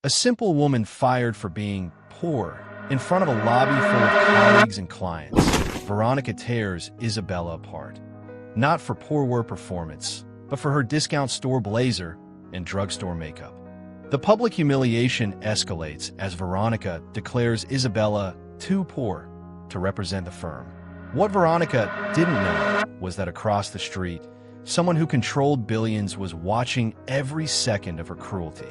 A simple woman fired for being poor in front of a lobby full of colleagues and clients. Veronica tears Isabella apart. Not for poor work performance, but for her discount store blazer and drugstore makeup. The public humiliation escalates as Veronica declares Isabella too poor to represent the firm. What Veronica didn't know was that across the street, someone who controlled billions was watching every second of her cruelty,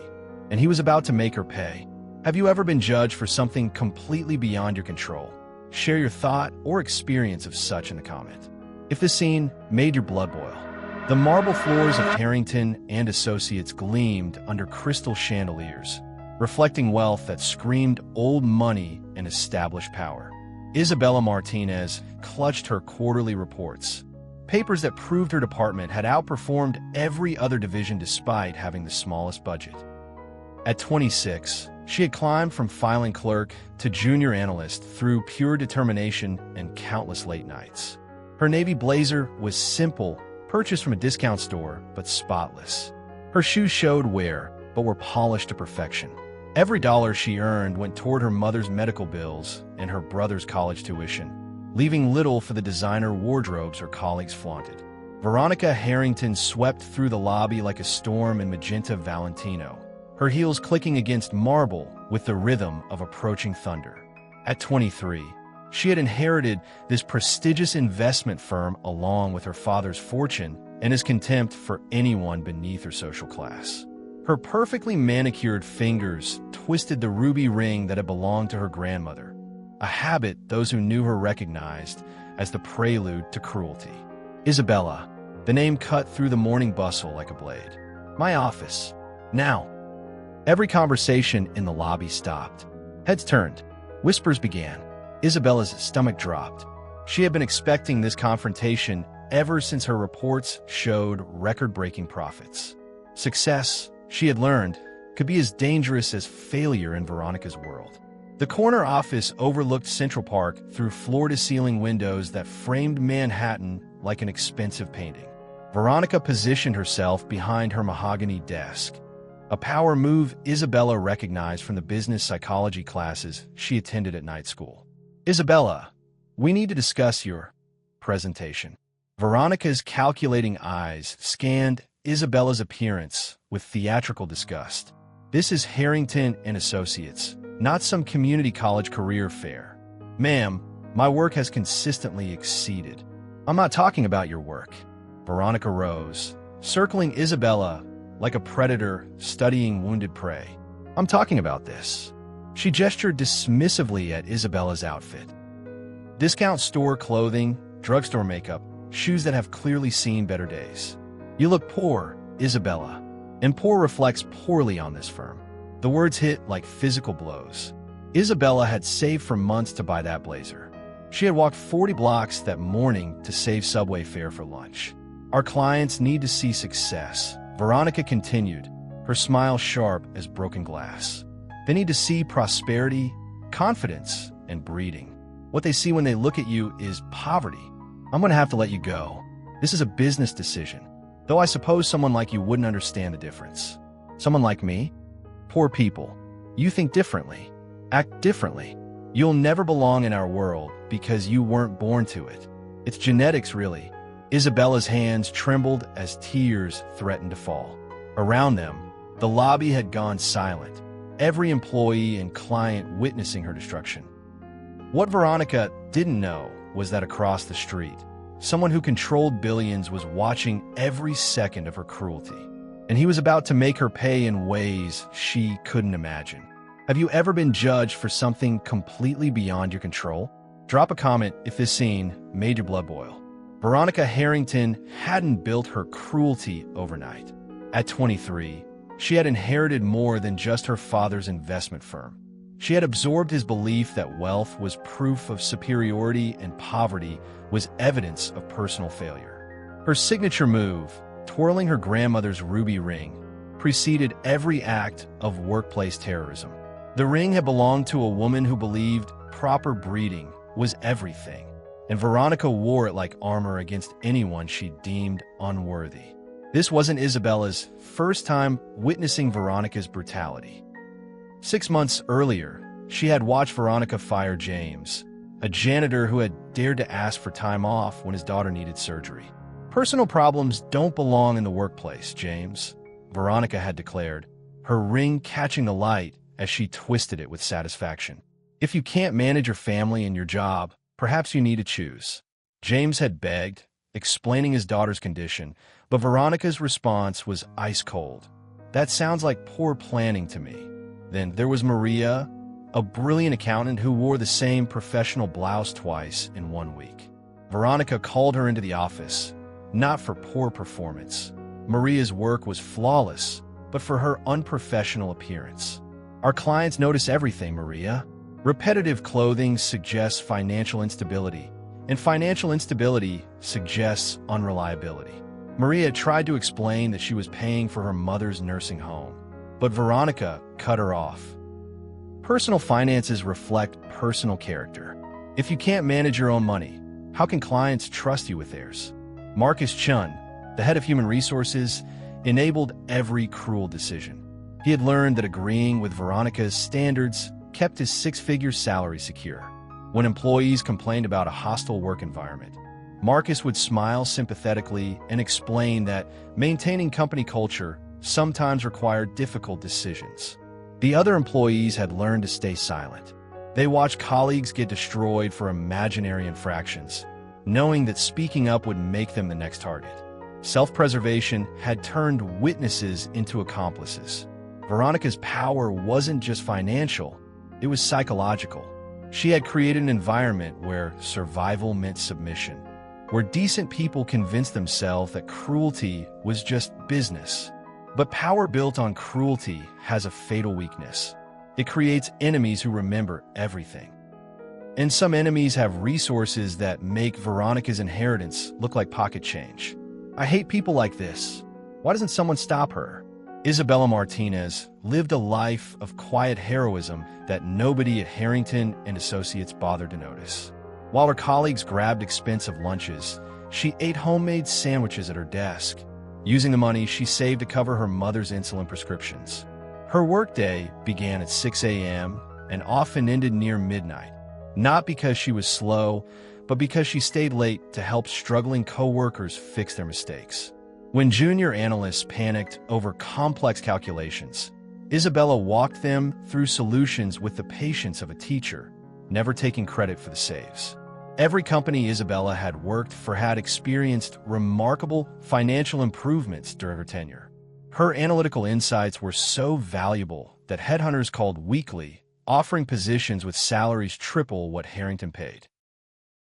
and he was about to make her pay. Have you ever been judged for something completely beyond your control? Share your thought or experience of such in the comment. If this scene made your blood boil. The marble floors of Harrington and Associates gleamed under crystal chandeliers, reflecting wealth that screamed old money and established power. Isabella Martinez clutched her quarterly reports, papers that proved her department had outperformed every other division despite having the smallest budget. At 26, she had climbed from filing clerk to junior analyst through pure determination and countless late nights. Her navy blazer was simple, purchased from a discount store, but spotless. Her shoes showed wear, but were polished to perfection. Every dollar she earned went toward her mother's medical bills and her brother's college tuition, leaving little for the designer wardrobes her colleagues flaunted. Veronica Harrington swept through the lobby like a storm in magenta Valentino, her heels clicking against marble with the rhythm of approaching thunder. At 23, she had inherited this prestigious investment firm along with her father's fortune and his contempt for anyone beneath her social class. Her perfectly manicured fingers twisted the ruby ring that had belonged to her grandmother, a habit those who knew her recognized as the prelude to cruelty. Isabella, the name cut through the morning bustle like a blade. My office. Now. Every conversation in the lobby stopped. Heads turned. Whispers began. Isabella's stomach dropped. She had been expecting this confrontation ever since her reports showed record-breaking profits. Success, she had learned, could be as dangerous as failure in Veronica's world. The corner office overlooked Central Park through floor-to-ceiling windows that framed Manhattan like an expensive painting. Veronica positioned herself behind her mahogany desk, a power move Isabella recognized from the business psychology classes she attended at night school. Isabella, we need to discuss your presentation. Veronica's calculating eyes scanned Isabella's appearance with theatrical disgust. This is Harrington and Associates, not some community college career fair. Ma'am, my work has consistently exceeded. I'm not talking about your work. Veronica rose, circling Isabella like a predator studying wounded prey. I'm talking about this. She gestured dismissively at Isabella's outfit. Discount store clothing, drugstore makeup, shoes that have clearly seen better days. You look poor, Isabella, and poor reflects poorly on this firm. The words hit like physical blows. Isabella had saved for months to buy that blazer. She had walked 40 blocks that morning to save subway fare for lunch. Our clients need to see success, Veronica continued, her smile sharp as broken glass. They need to see prosperity, confidence, and breeding. What they see when they look at you is poverty. I'm going to have to let you go. This is a business decision. Though I suppose someone like you wouldn't understand the difference. Someone like me? Poor people. You think differently. Act differently. You'll never belong in our world because you weren't born to it. It's genetics, really. Isabella's hands trembled as tears threatened to fall. Around them, the lobby had gone silent, every employee and client witnessing her destruction. What Veronica didn't know was that across the street, someone who controlled billions was watching every second of her cruelty, and he was about to make her pay in ways she couldn't imagine. Have you ever been judged for something completely beyond your control? Drop a comment if this scene made your blood boil. Veronica Harrington hadn't built her cruelty overnight. At 23, she had inherited more than just her father's investment firm. She had absorbed his belief that wealth was proof of superiority and poverty was evidence of personal failure. Her signature move, twirling her grandmother's ruby ring, preceded every act of workplace terrorism. The ring had belonged to a woman who believed proper breeding was everything, and Veronica wore it like armor against anyone she deemed unworthy. This wasn't Isabella's first time witnessing Veronica's brutality. 6 months earlier, she had watched Veronica fire James, a janitor who had dared to ask for time off when his daughter needed surgery. "Personal problems don't belong in the workplace, James," Veronica had declared, her ring catching the light as she twisted it with satisfaction. "If you can't manage your family and your job, perhaps you need to choose." James had begged, explaining his daughter's condition, but Veronica's response was ice cold. "That sounds like poor planning to me." Then there was Maria, a brilliant accountant who wore the same professional blouse twice in 1 week. Veronica called her into the office, not for poor performance. Maria's work was flawless, but for her unprofessional appearance. "Our clients notice everything, Maria. Repetitive clothing suggests financial instability, and financial instability suggests unreliability." Maria tried to explain that she was paying for her mother's nursing home, but Veronica cut her off. Personal finances reflect personal character. If you can't manage your own money, how can clients trust you with theirs? Marcus Chun, the head of human resources, enabled every cruel decision. He had learned that agreeing with Veronica's standards kept his six-figure salary secure. When employees complained about a hostile work environment, Marcus would smile sympathetically and explain that maintaining company culture sometimes required difficult decisions. The other employees had learned to stay silent. They watched colleagues get destroyed for imaginary infractions, knowing that speaking up would make them the next target. Self-preservation had turned witnesses into accomplices. Veronica's power wasn't just financial, it was psychological. She had created an environment where survival meant submission, where decent people convinced themselves that cruelty was just business. But power built on cruelty has a fatal weakness. It creates enemies who remember everything. And some enemies have resources that make Veronica's inheritance look like pocket change. "I hate people like this. Why doesn't someone stop her?" Isabella Martinez lived a life of quiet heroism that nobody at Harrington and Associates bothered to notice. While her colleagues grabbed expensive lunches, she ate homemade sandwiches at her desk, using the money she saved to cover her mother's insulin prescriptions. Her workday began at 6 a.m. and often ended near midnight, not because she was slow, but because she stayed late to help struggling coworkers fix their mistakes. When junior analysts panicked over complex calculations, Isabella walked them through solutions with the patience of a teacher, never taking credit for the saves. Every company Isabella had worked for had experienced remarkable financial improvements during her tenure. Her analytical insights were so valuable that headhunters called weekly, offering positions with salaries triple what Harrington paid.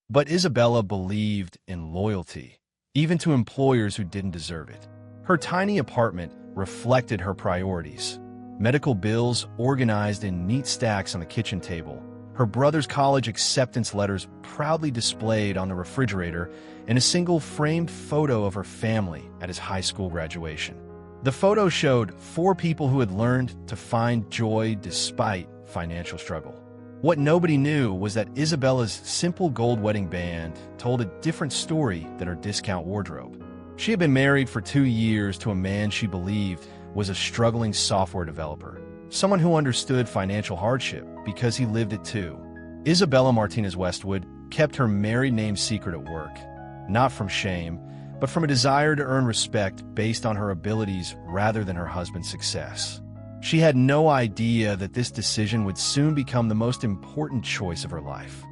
But Isabella believed in loyalty, even to employers who didn't deserve it. Her tiny apartment reflected her priorities. Medical bills organized in neat stacks on the kitchen table, her brother's college acceptance letters proudly displayed on the refrigerator, and a single framed photo of her family at his high school graduation. The photo showed 4 people who had learned to find joy despite financial struggle. What nobody knew was that Isabella's simple gold wedding band told a different story than her discount wardrobe. She had been married for 2 years to a man she believed was a struggling software developer, someone who understood financial hardship because he lived it too. Isabella Martinez Westwood kept her married name secret at work, not from shame, but from a desire to earn respect based on her abilities rather than her husband's success. She had no idea that this decision would soon become the most important choice of her life.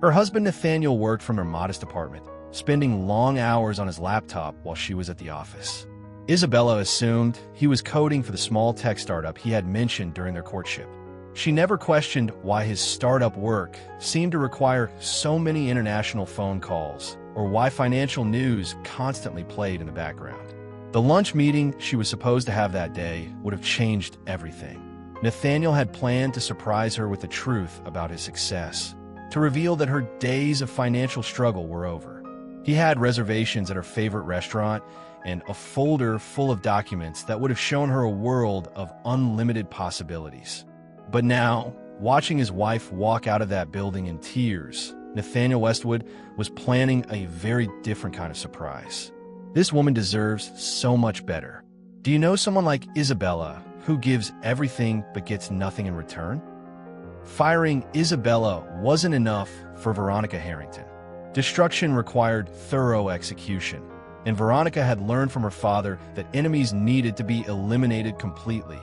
Her husband Nathaniel worked from her modest apartment, spending long hours on his laptop while she was at the office. Isabella assumed he was coding for the small tech startup he had mentioned during their courtship. She never questioned why his startup work seemed to require so many international phone calls, or why financial news constantly played in the background. The lunch meeting she was supposed to have that day would have changed everything. Nathaniel had planned to surprise her with the truth about his success, to reveal that her days of financial struggle were over. He had reservations at her favorite restaurant and a folder full of documents that would have shown her a world of unlimited possibilities. But now, watching his wife walk out of that building in tears, Nathaniel Westwood was planning a very different kind of surprise. This woman deserves so much better. Do you know someone like Isabella who gives everything but gets nothing in return? Firing Isabella wasn't enough for Veronica Harrington. Destruction required thorough execution, and Veronica had learned from her father that enemies needed to be eliminated completely,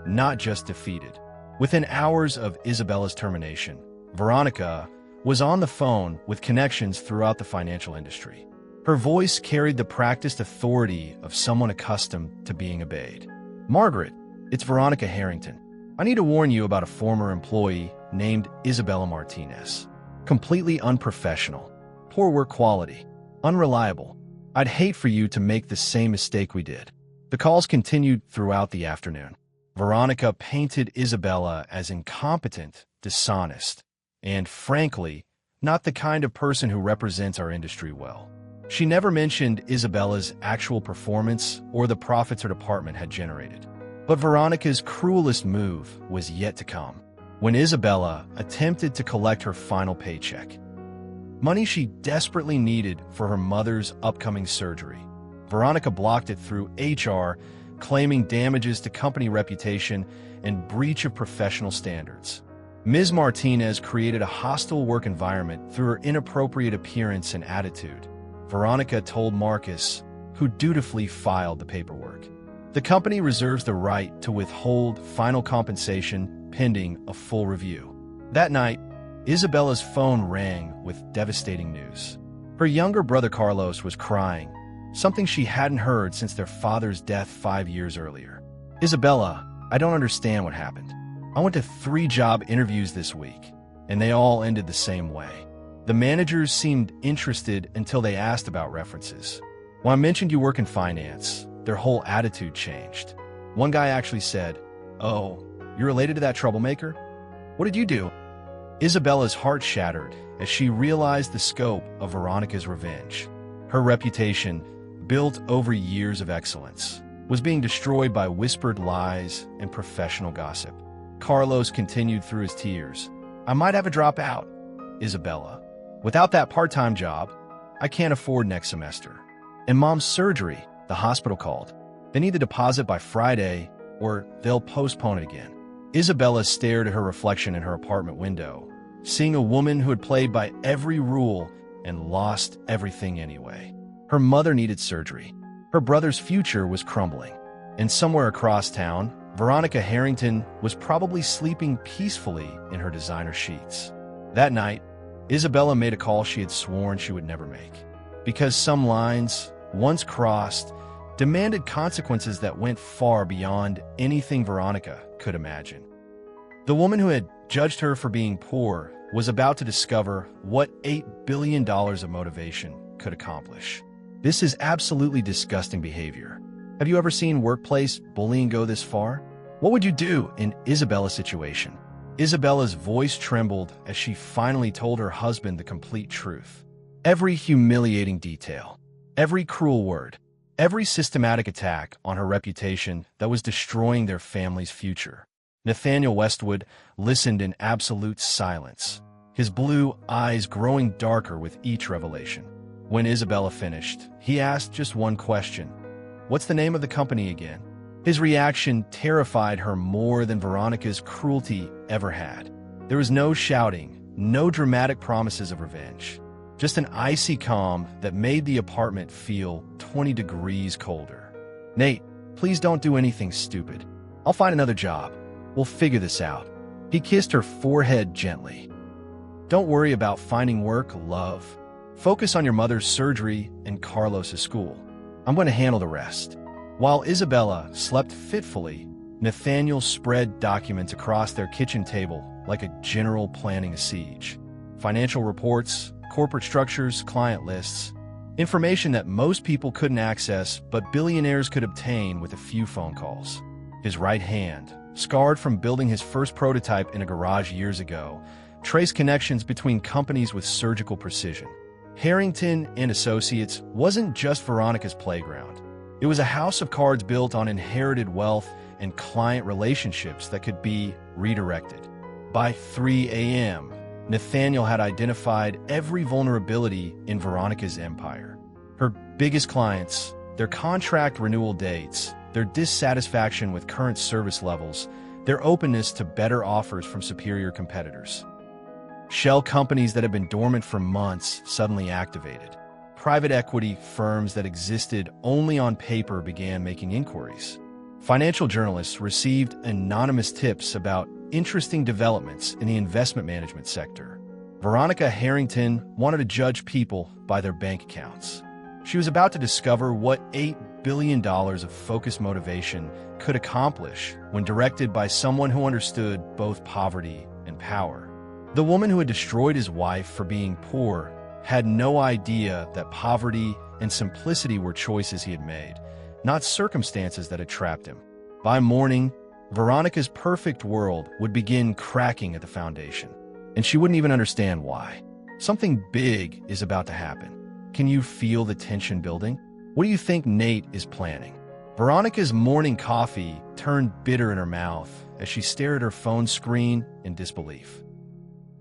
not just defeated. Within hours of Isabella's termination, Veronica was on the phone with connections throughout the financial industry. Her voice carried the practiced authority of someone accustomed to being obeyed. "Margaret, it's Veronica Harrington. I need to warn you about a former employee named Isabella Martinez. Completely unprofessional, poor work quality, unreliable. I'd hate for you to make the same mistake we did." The calls continued throughout the afternoon. Veronica painted Isabella as incompetent, dishonest, and, frankly, not the kind of person who represents our industry well. She never mentioned Isabella's actual performance or the profits her department had generated. But Veronica's cruelest move was yet to come, when Isabella attempted to collect her final paycheck. Money she desperately needed for her mother's upcoming surgery. Veronica blocked it through HR, claiming damages to company reputation and breach of professional standards. Ms. Martinez created a hostile work environment through her inappropriate appearance and attitude. Veronica told Marcus, who dutifully filed the paperwork. The company reserves the right to withhold final compensation pending a full review. That night, Isabella's phone rang with devastating news. Her younger brother Carlos was crying, something she hadn't heard since their father's death 5 years earlier. "Isabella, I don't understand what happened. I went to 3 job interviews this week, and they all ended the same way. The managers seemed interested until they asked about references. When I mentioned you work in finance, their whole attitude changed. One guy actually said, 'Oh, you're related to that troublemaker? What did you do?'" Isabella's heart shattered as she realized the scope of Veronica's revenge. Her reputation, built over years of excellence, was being destroyed by whispered lies and professional gossip. Carlos continued through his tears. "I might have a dropout, Isabella. Without that part-time job, I can't afford next semester. And Mom's surgery, the hospital called. They need the deposit by Friday, or they'll postpone it again." Isabella stared at her reflection in her apartment window, seeing a woman who had played by every rule and lost everything anyway. Her mother needed surgery. Her brother's future was crumbling. And somewhere across town, Veronica Harrington was probably sleeping peacefully in her designer sheets. That night, Isabella made a call she had sworn she would never make. Because some lines, once crossed, demanded consequences that went far beyond anything Veronica could imagine. The woman who had judged her for being poor was about to discover what $8 billion of motivation could accomplish. This is absolutely disgusting behavior. Have you ever seen workplace bullying go this far? What would you do in Isabella's situation? Isabella's voice trembled as she finally told her husband the complete truth. Every humiliating detail, every cruel word, every systematic attack on her reputation that was destroying their family's future. Nathaniel Westwood listened in absolute silence, his blue eyes growing darker with each revelation. When Isabella finished, he asked just one question. "What's the name of the company again?" His reaction terrified her more than Veronica's cruelty ever had. There was no shouting, no dramatic promises of revenge. Just an icy calm that made the apartment feel 20 degrees colder. "Nate, please don't do anything stupid. I'll find another job. We'll figure this out." He kissed her forehead gently. "Don't worry about finding work, love. Focus on your mother's surgery and Carlos's school. I'm going to handle the rest." While Isabella slept fitfully, Nathaniel spread documents across their kitchen table like a general planning a siege. Financial reports, corporate structures, client lists, information that most people couldn't access but billionaires could obtain with a few phone calls. His right hand, scarred from building his first prototype in a garage years ago, traced connections between companies with surgical precision. Harrington and Associates wasn't just Veronica's playground. It was a house of cards built on inherited wealth and client relationships that could be redirected. By 3 a.m., Nathaniel had identified every vulnerability in Veronica's empire. Her biggest clients, their contract renewal dates, their dissatisfaction with current service levels, their openness to better offers from superior competitors. Shell companies that had been dormant for months suddenly activated. Private equity firms that existed only on paper began making inquiries. Financial journalists received anonymous tips about interesting developments in the investment management sector. Veronica Harrington wanted to judge people by their bank accounts. She was about to discover what $8 billion of focused motivation could accomplish when directed by someone who understood both poverty and power. The woman who had destroyed his wife for being poor had no idea that poverty and simplicity were choices he had made, not circumstances that had trapped him. By morning, Veronica's perfect world would begin cracking at the foundation, and she wouldn't even understand why. Something big is about to happen. Can you feel the tension building? What do you think Nate is planning? Veronica's morning coffee turned bitter in her mouth as she stared at her phone screen in disbelief.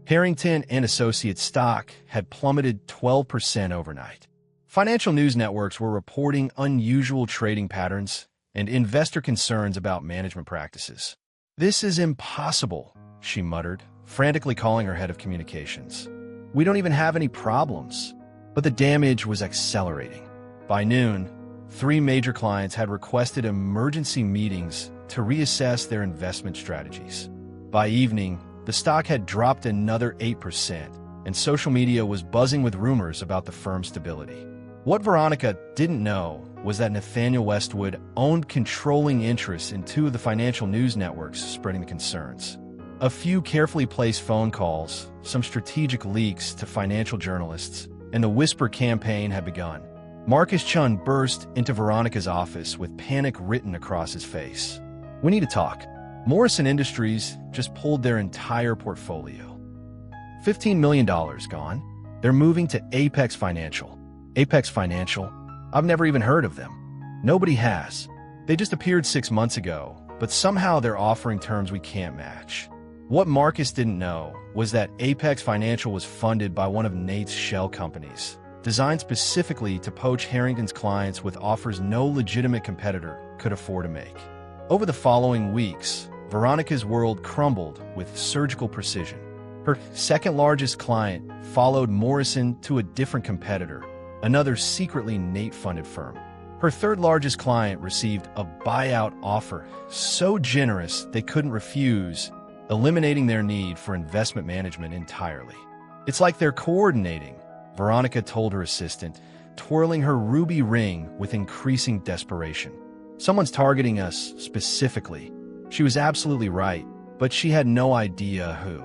Harrington and Associates stock had plummeted 12% overnight. Financial news networks were reporting unusual trading patterns and investor concerns about management practices. "This is impossible," she muttered, frantically calling her head of communications. "We don't even have any problems." But the damage was accelerating. By noon, 3 major clients had requested emergency meetings to reassess their investment strategies. By evening, the stock had dropped another 8%, and social media was buzzing with rumors about the firm's stability. What Veronica didn't know was that Nathaniel Westwood owned controlling interests in 2 of the financial news networks spreading the concerns. A few carefully placed phone calls, some strategic leaks to financial journalists, and the whisper campaign had begun. Marcus Chun burst into Veronica's office with panic written across his face. "We need to talk." Morrison Industries just pulled their entire portfolio. $15 million gone. They're moving to Apex Financial. Apex Financial? I've never even heard of them. Nobody has. They just appeared 6 months ago, but somehow they're offering terms we can't match. What Marcus didn't know was that Apex Financial was funded by one of Nate's shell companies, designed specifically to poach Harrington's clients with offers no legitimate competitor could afford to make. Over the following weeks, Veronica's world crumbled with surgical precision. Her second-largest client followed Morrison to a different competitor, another secretly Nate-funded firm. Her third-largest client received a buyout offer so generous they couldn't refuse, eliminating their need for investment management entirely. "It's like they're coordinating," Veronica told her assistant, twirling her ruby ring with increasing desperation. "Someone's targeting us specifically." She was absolutely right, but she had no idea who.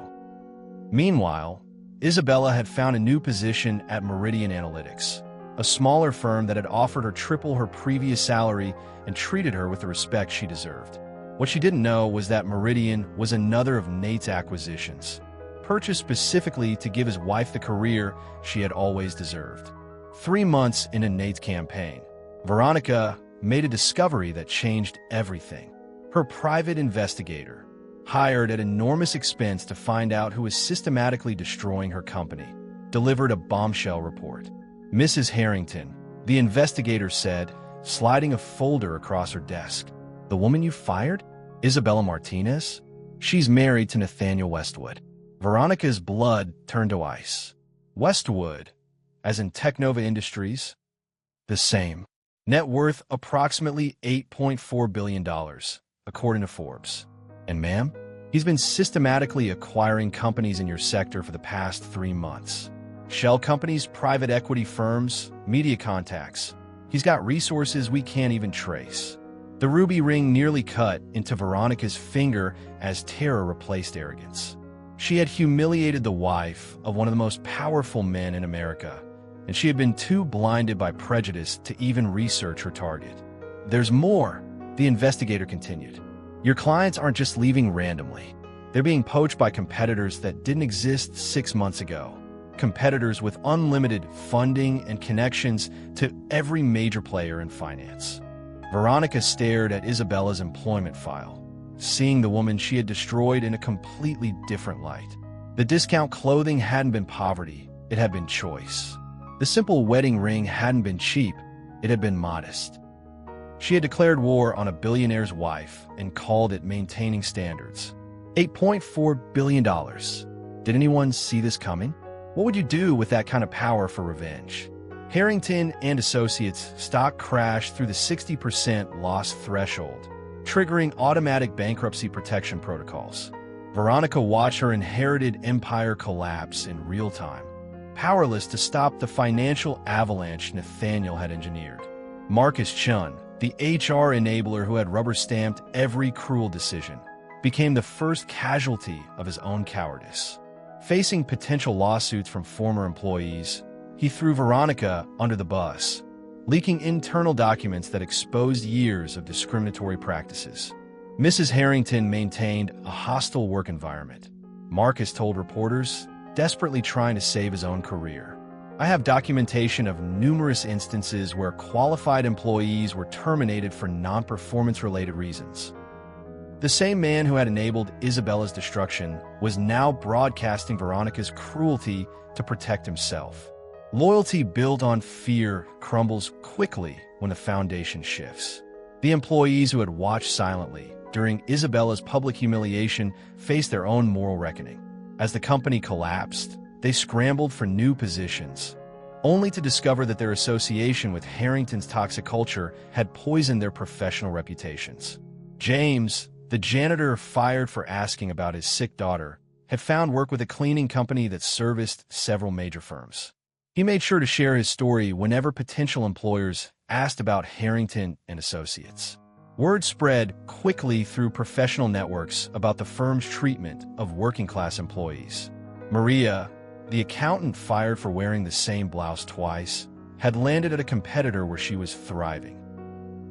Meanwhile, Isabella had found a new position at Meridian Analytics, a smaller firm that had offered her triple her previous salary and treated her with the respect she deserved. What she didn't know was that Meridian was another of Nate's acquisitions, purchased specifically to give his wife the career she had always deserved. 3 months into Nate's campaign, Veronica made a discovery that changed everything. Her private investigator, hired at enormous expense to find out who was systematically destroying her company, delivered a bombshell report. "Mrs. Harrington," the investigator said, sliding a folder across her desk. "The woman you fired? Isabella Martinez? She's married to Nathaniel Westwood." Veronica's blood turned to ice. Westwood, as in Technova Industries? The same. Net worth approximately $8.4 billion, according to Forbes. And ma'am, he's been systematically acquiring companies in your sector for the past 3 months. Shell companies, private equity firms, media contacts. He's got resources we can't even trace. The ruby ring nearly cut into Veronica's finger as terror replaced arrogance. She had humiliated the wife of one of the most powerful men in America, and she had been too blinded by prejudice to even research her target. "There's more," the investigator continued. "Your clients aren't just leaving randomly. They're being poached by competitors that didn't exist 6 months ago. Competitors with unlimited funding and connections to every major player in finance." Veronica stared at Isabella's employment file, seeing the woman she had destroyed in a completely different light. The discount clothing hadn't been poverty, it had been choice. The simple wedding ring hadn't been cheap, it had been modest. She had declared war on a billionaire's wife and called it maintaining standards. $8.4 billion. Did anyone see this coming? What would you do with that kind of power for revenge? Harrington and Associates stock crashed through the 60% loss threshold, triggering automatic bankruptcy protection protocols. Veronica watched her inherited empire collapse in real time, powerless to stop the financial avalanche Nathaniel had engineered. Marcus Chun, the HR enabler who had rubber-stamped every cruel decision, became the first casualty of his own cowardice. Facing potential lawsuits from former employees, he threw Veronica under the bus, leaking internal documents that exposed years of discriminatory practices. Mrs. Harrington maintained a hostile work environment. Marcus told reporters, desperately trying to save his own career. I have documentation of numerous instances where qualified employees were terminated for non-performance-related reasons. The same man who had enabled Isabella's destruction was now broadcasting Veronica's cruelty to protect himself. Loyalty built on fear crumbles quickly when the foundation shifts. The employees who had watched silently during Isabella's public humiliation faced their own moral reckoning. As the company collapsed, they scrambled for new positions, only to discover that their association with Harrington's toxic culture had poisoned their professional reputations. James, the janitor fired for asking about his sick daughter, had found work with a cleaning company that serviced several major firms. He made sure to share his story whenever potential employers asked about Harrington and Associates. Word spread quickly through professional networks about the firm's treatment of working-class employees. Maria, the accountant fired for wearing the same blouse twice, had landed at a competitor where she was thriving.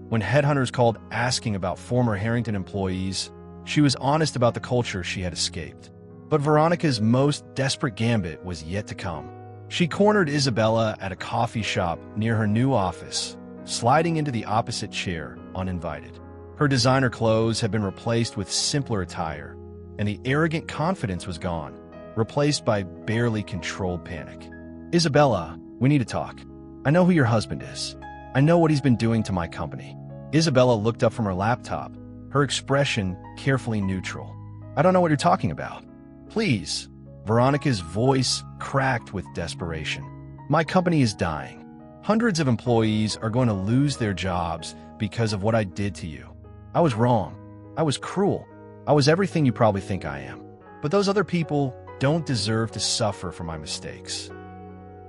When headhunters called asking about former Harrington employees, she was honest about the culture she had escaped. But Veronica's most desperate gambit was yet to come. She cornered Isabella at a coffee shop near her new office, sliding into the opposite chair, uninvited. Her designer clothes had been replaced with simpler attire, and the arrogant confidence was gone, replaced by barely controlled panic. Isabella, we need to talk. I know who your husband is. I know what he's been doing to my company. Isabella looked up from her laptop, her expression carefully neutral. I don't know what you're talking about. Please. Veronica's voice cracked with desperation. My company is dying. Hundreds of employees are going to lose their jobs because of what I did to you. I was wrong. I was cruel. I was everything you probably think I am. But those other people don't deserve to suffer for my mistakes.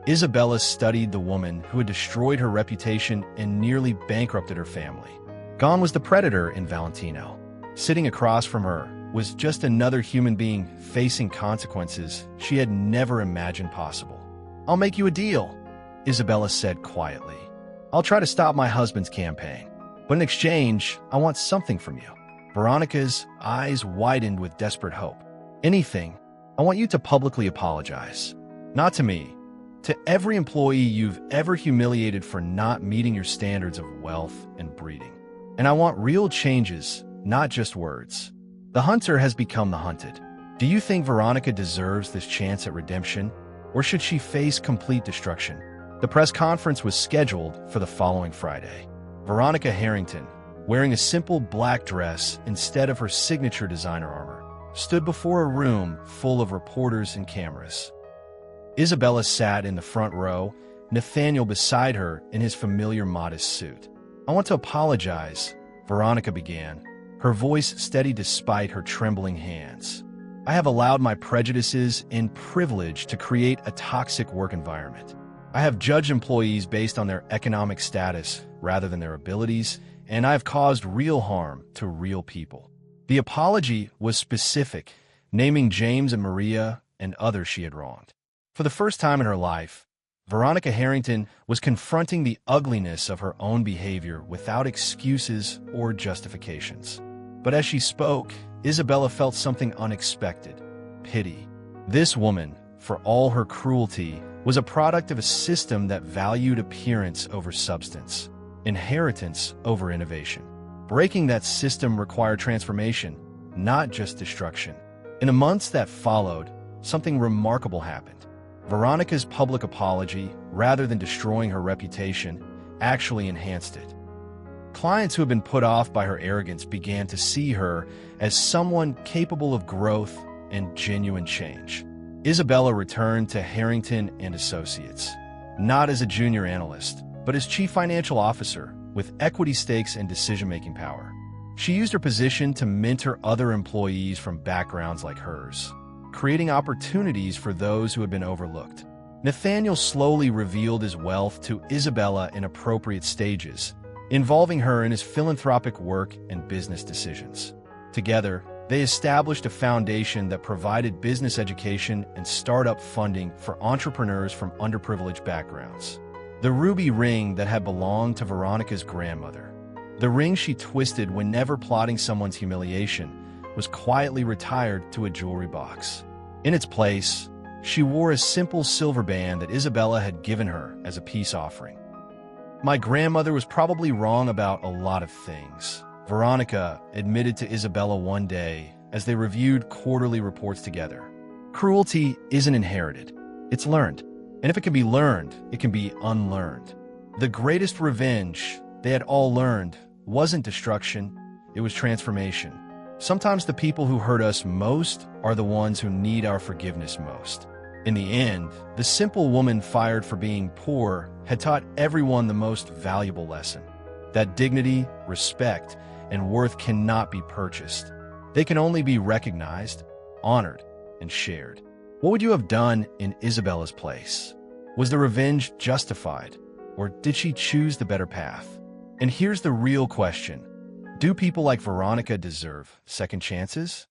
Isabella studied the woman who had destroyed her reputation and nearly bankrupted her family. Gone was the predator in Valentino. Sitting across from her was just another human being facing consequences she had never imagined possible. I'll make you a deal, Isabella said quietly. I'll try to stop my husband's campaign, but in exchange, I want something from you. Veronica's eyes widened with desperate hope. Anything. I want you to publicly apologize. Not to me. To every employee you've ever humiliated for not meeting your standards of wealth and breeding. And I want real changes, not just words. The hunter has become the hunted. Do you think Veronica deserves this chance at redemption, or should she face complete destruction? The press conference was scheduled for the following Friday. Veronica Harrington, wearing a simple black dress instead of her signature designer armor, stood before a room full of reporters and cameras. Isabella sat in the front row, Nathaniel beside her in his familiar modest suit. I want to apologize, Veronica began, her voice steady despite her trembling hands. I have allowed my prejudices and privilege to create a toxic work environment. I have judged employees based on their economic status rather than their abilities, and I have caused real harm to real people. The apology was specific, naming James and Maria and others she had wronged. For the first time in her life, Veronica Harrington was confronting the ugliness of her own behavior without excuses or justifications. But as she spoke, Isabella felt something unexpected: pity. This woman, for all her cruelty, was a product of a system that valued appearance over substance, inheritance over innovation. Breaking that system required transformation, not just destruction. In the months that followed, something remarkable happened. Veronica's public apology, rather than destroying her reputation, actually enhanced it. Clients who had been put off by her arrogance began to see her as someone capable of growth and genuine change. Isabella returned to Harrington and Associates, not as a junior analyst, but as chief financial officer with equity stakes and decision-making power. She used her position to mentor other employees from backgrounds like hers, creating opportunities for those who had been overlooked. Nathaniel slowly revealed his wealth to Isabella in appropriate stages, involving her in his philanthropic work and business decisions. Together, they established a foundation that provided business education and startup funding for entrepreneurs from underprivileged backgrounds. The ruby ring that had belonged to Veronica's grandmother, the ring she twisted whenever plotting someone's humiliation, was quietly retired to a jewelry box. In its place, she wore a simple silver band that Isabella had given her as a peace offering. My grandmother was probably wrong about a lot of things, Veronica admitted to Isabella one day as they reviewed quarterly reports together. Cruelty isn't inherited, it's learned. And if it can be learned, it can be unlearned. The greatest revenge they had all learned wasn't destruction, it was transformation. Sometimes the people who hurt us most are the ones who need our forgiveness most. In the end, the simple woman fired for being poor had taught everyone the most valuable lesson: that dignity, respect, and worth cannot be purchased. They can only be recognized, honored, and shared. What would you have done in Isabella's place? Was the revenge justified, or did she choose the better path? And here's the real question: do people like Veronica deserve second chances?